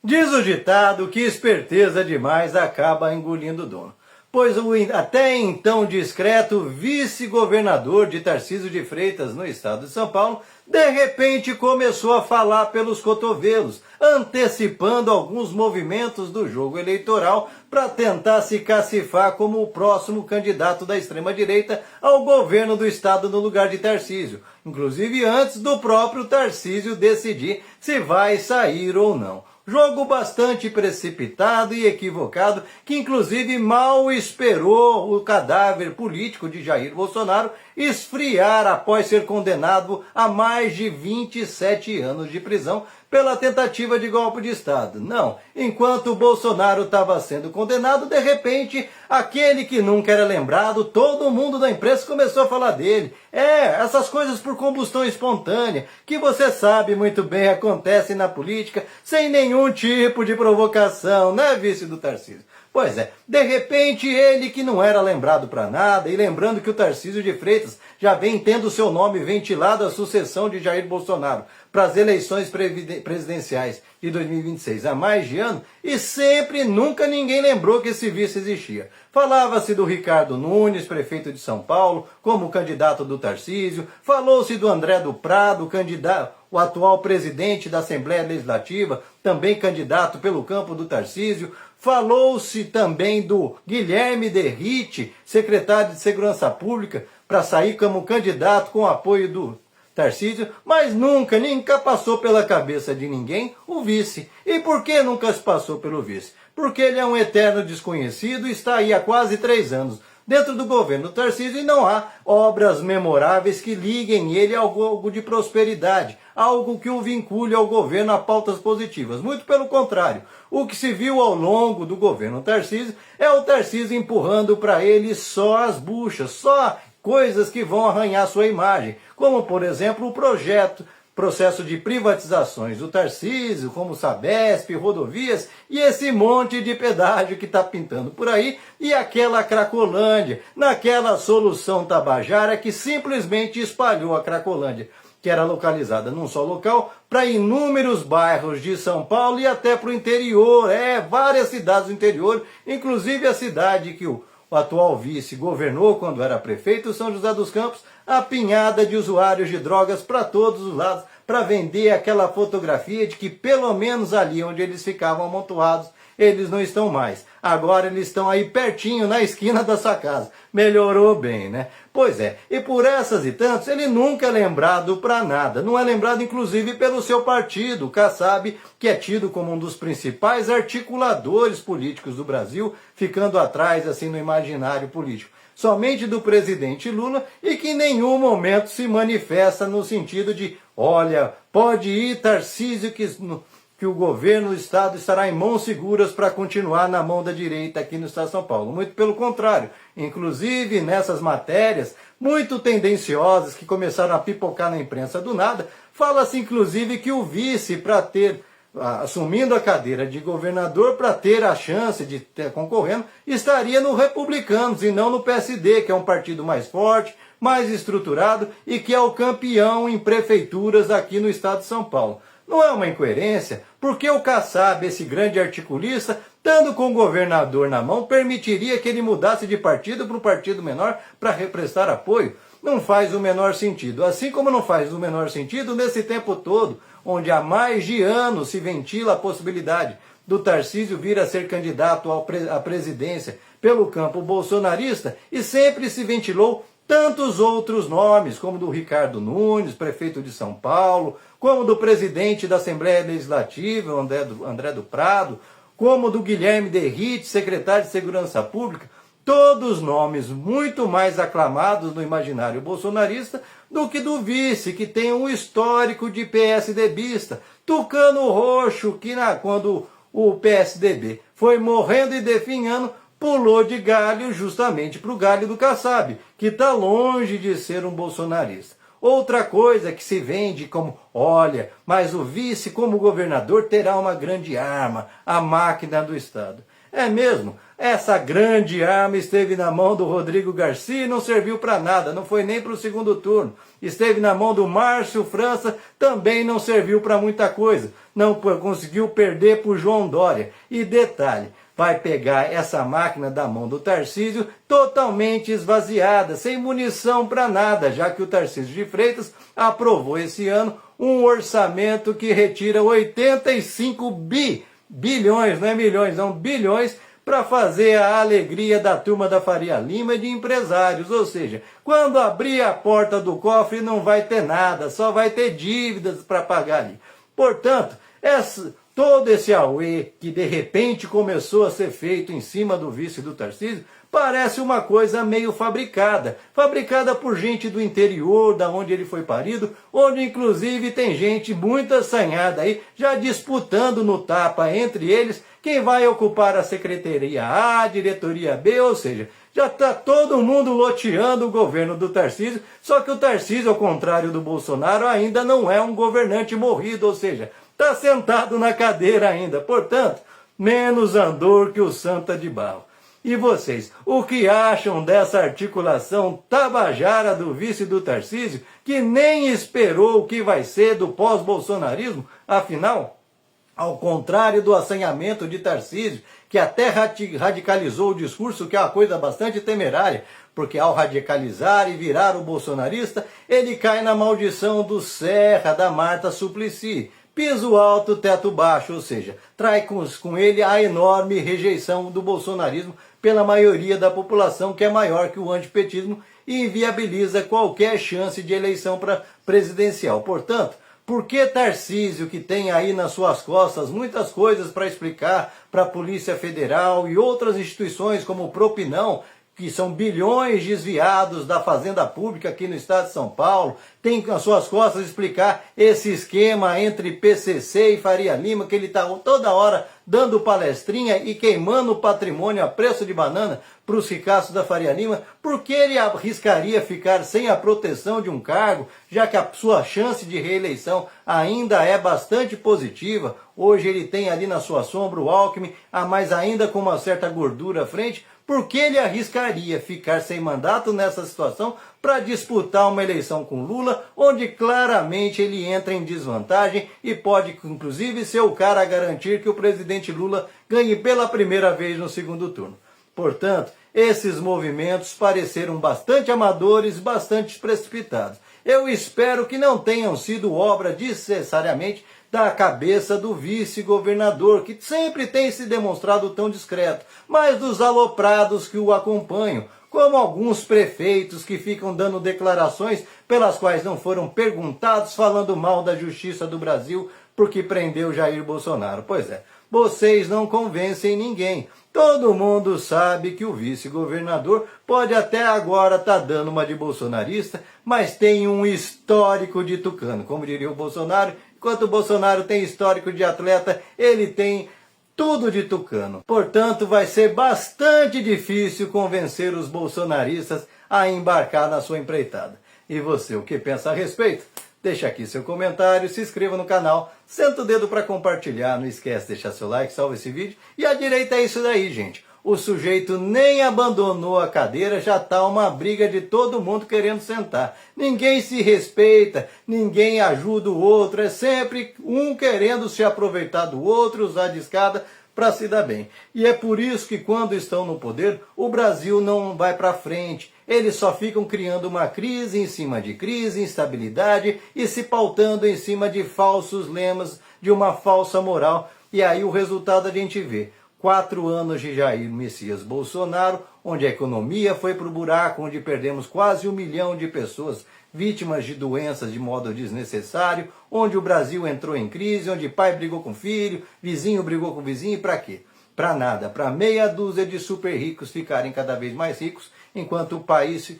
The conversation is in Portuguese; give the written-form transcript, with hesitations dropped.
Diz o ditado que esperteza demais acaba engolindo o dono. Pois o até então discreto vice-governador de Tarcísio de Freitas, no estado de São Paulo, de repente começou a falar pelos cotovelos, antecipando alguns movimentos do jogo eleitoral para tentar se cacifar como o próximo candidato da extrema-direita ao governo do estado no lugar de Tarcísio, inclusive antes do próprio Tarcísio decidir se vai sair ou não. Jogo bastante precipitado e equivocado, que inclusive mal esperou o cadáver político de Jair Bolsonaro esfriar após ser condenado a mais de 27 anos de prisão pela tentativa de golpe de Estado. Não, enquanto o Bolsonaro estava sendo condenado, de repente, aquele que nunca era lembrado, todo mundo da imprensa começou a falar dele. Essas coisas por combustão espontânea, que você sabe muito bem acontecem na política, sem nenhum tipo de provocação, né, vice do Tarcísio? Pois é, de repente ele que não era lembrado para nada, e lembrando que o Tarcísio de Freitas já vem tendo seu nome ventilado à sucessão de Jair Bolsonaro para as eleições presidenciais de 2026 há mais de ano, e sempre, nunca ninguém lembrou que esse vice existia. Falava-se do Ricardo Nunes, prefeito de São Paulo, como candidato do Tarcísio, falou-se do André do Prado, candidato, o atual presidente da Assembleia Legislativa, também candidato pelo campo do Tarcísio. Falou-se também do Guilherme Derrite, secretário de Segurança Pública, para sair como candidato com apoio do Tarcísio, mas nunca passou pela cabeça de ninguém o vice. E por que nunca se passou pelo vice? Porque ele é um eterno desconhecido e está aí há quase 3 anos dentro do governo Tarcísio e não há obras memoráveis que liguem ele a algo de prosperidade, algo que o vincule ao governo a pautas positivas. Muito pelo contrário, o que se viu ao longo do governo Tarcísio é o Tarcísio empurrando para ele só as buchas, só coisas que vão arranhar sua imagem, como por exemplo o processo de privatizações do Tarcísio, como Sabesp, rodovias e esse monte de pedágio que está pintando por aí, e aquela Cracolândia, naquela solução tabajara que simplesmente espalhou a Cracolândia, que era localizada num só local, para inúmeros bairros de São Paulo e até para o interior, várias cidades do interior, inclusive a cidade que o atual vice governou quando era prefeito, São José dos Campos, apinhada de usuários de drogas para todos os lados, para vender aquela fotografia de que pelo menos ali onde eles ficavam amontoados, eles não estão mais. Agora eles estão aí pertinho, na esquina da sua casa. Melhorou bem, né? Pois é, e por essas e tantos, ele nunca é lembrado para nada. Não é lembrado, inclusive, pelo seu partido, o Kassab, que é tido como um dos principais articuladores políticos do Brasil, ficando atrás, assim, no imaginário político somente do presidente Lula, e que em nenhum momento se manifesta no sentido de, olha, pode ir Tarcísio, que o governo do Estado estará em mãos seguras para continuar na mão da direita aqui no Estado de São Paulo. Muito pelo contrário. Inclusive, nessas matérias muito tendenciosas que começaram a pipocar na imprensa do nada, fala-se inclusive que o vice, para ter assumindo a cadeira de governador, para ter a chance de ter concorrendo, estaria no Republicanos e não no PSD, que é um partido mais forte, mais estruturado e que é o campeão em prefeituras aqui no estado de São Paulo. Não é uma incoerência? Porque o Kassab, esse grande articulista, estando com o governador na mão, permitiria que ele mudasse de partido para um partido menor para prestar apoio? Não faz o menor sentido. Assim como não faz o menor sentido nesse tempo todo, onde há mais de anos se ventila a possibilidade do Tarcísio vir a ser candidato à presidência pelo campo bolsonarista, e sempre se ventilou tantos outros nomes, como do Ricardo Nunes, prefeito de São Paulo, como do presidente da Assembleia Legislativa, André do Prado, como do Guilherme Derrite, secretário de Segurança Pública, todos nomes muito mais aclamados no imaginário bolsonarista do que do vice, que tem um histórico de PSDBista, Tucano Roxo, que quando o PSDB foi morrendo e definhando, pulou de galho justamente para o galho do Kassab, que está longe de ser um bolsonarista. Outra coisa que se vende como, olha, mas o vice como governador terá uma grande arma, a máquina do Estado. É mesmo, essa grande arma esteve na mão do Rodrigo Garcia e não serviu para nada, não foi nem para o segundo turno. Esteve na mão do Márcio França, também não serviu para muita coisa. Não conseguiu perder para o João Dória. E detalhe, vai pegar essa máquina da mão do Tarcísio totalmente esvaziada, sem munição para nada, já que o Tarcísio de Freitas aprovou esse ano um orçamento que retira 85 bilhões, não é milhões, não, bilhões, para fazer a alegria da turma da Faria Lima e de empresários. Ou seja, quando abrir a porta do cofre não vai ter nada, só vai ter dívidas para pagar ali. Portanto, todo esse auê que de repente começou a ser feito em cima do vice do Tarcísio, parece uma coisa meio fabricada. Fabricada por gente do interior, da onde ele foi parido, onde inclusive tem gente muito assanhada aí, já disputando no tapa entre eles quem vai ocupar a Secretaria A, a Diretoria B, ou seja, já está todo mundo loteando o governo do Tarcísio, só que o Tarcísio, ao contrário do Bolsonaro, ainda não é um governante morrido, ou seja, está sentado na cadeira ainda. Portanto, menos andor que o Santa de Barro. E vocês, o que acham dessa articulação tabajara do vice do Tarcísio, que nem esperou o que vai ser do pós-bolsonarismo? Afinal, ao contrário do assanhamento de Tarcísio, que até radicalizou o discurso, que é uma coisa bastante temerária, porque ao radicalizar e virar o bolsonarista, ele cai na maldição do Serra, da Marta Suplicy. Piso alto, teto baixo, ou seja, traz com ele a enorme rejeição do bolsonarismo pela maioria da população, que é maior que o antipetismo, e inviabiliza qualquer chance de eleição presidencial. Portanto, por que Tarcísio, que tem aí nas suas costas muitas coisas para explicar para a Polícia Federal e outras instituições como o Propinão, que são bilhões desviados da fazenda pública aqui no estado de São Paulo, tem nas suas costas explicar esse esquema entre PCC e Faria Lima, que ele está toda hora dando palestrinha e queimando o patrimônio a preço de banana para os ricaços da Faria Lima? Por que ele arriscaria ficar sem a proteção de um cargo, já que a sua chance de reeleição ainda é bastante positiva? Hoje ele tem ali na sua sombra o Alckmin, mas ainda com uma certa gordura à frente. Por que ele arriscaria ficar sem mandato nessa situação para disputar uma eleição com Lula, onde claramente ele entra em desvantagem e pode, inclusive, ser o cara a garantir que o presidente Lula ganhe pela primeira vez no segundo turno? Portanto, esses movimentos pareceram bastante amadores, bastante precipitados. Eu espero que não tenham sido obra necessariamente da cabeça do vice-governador, que sempre tem se demonstrado tão discreto, mas dos aloprados que o acompanham, como alguns prefeitos que ficam dando declarações pelas quais não foram perguntados, falando mal da justiça do Brasil porque prendeu Jair Bolsonaro. Pois é, vocês não convencem ninguém. Todo mundo sabe que o vice-governador pode até agora estar dando uma de bolsonarista, mas tem um histórico de tucano, como diria o Bolsonaro. Enquanto o Bolsonaro tem histórico de atleta, ele tem tudo de tucano. Portanto, vai ser bastante difícil convencer os bolsonaristas a embarcar na sua empreitada. E você, o que pensa a respeito? Deixa aqui seu comentário, se inscreva no canal, senta o dedo para compartilhar, não esquece de deixar seu like, salva esse vídeo. E a direita é isso daí, gente. O sujeito nem abandonou a cadeira, já está uma briga de todo mundo querendo sentar. Ninguém se respeita, ninguém ajuda o outro, é sempre um querendo se aproveitar do outro, usar de escada para se dar bem. E é por isso que quando estão no poder, o Brasil não vai para frente. Eles só ficam criando uma crise em cima de crise, instabilidade e se pautando em cima de falsos lemas, de uma falsa moral. E aí o resultado a gente vê. 4 anos de Jair Messias Bolsonaro, onde a economia foi para o buraco, onde perdemos quase 1 milhão de pessoas vítimas de doenças de modo desnecessário, onde o Brasil entrou em crise, onde pai brigou com filho, vizinho brigou com vizinho, e para quê? Para nada, para meia dúzia de super ricos ficarem cada vez mais ricos, enquanto o país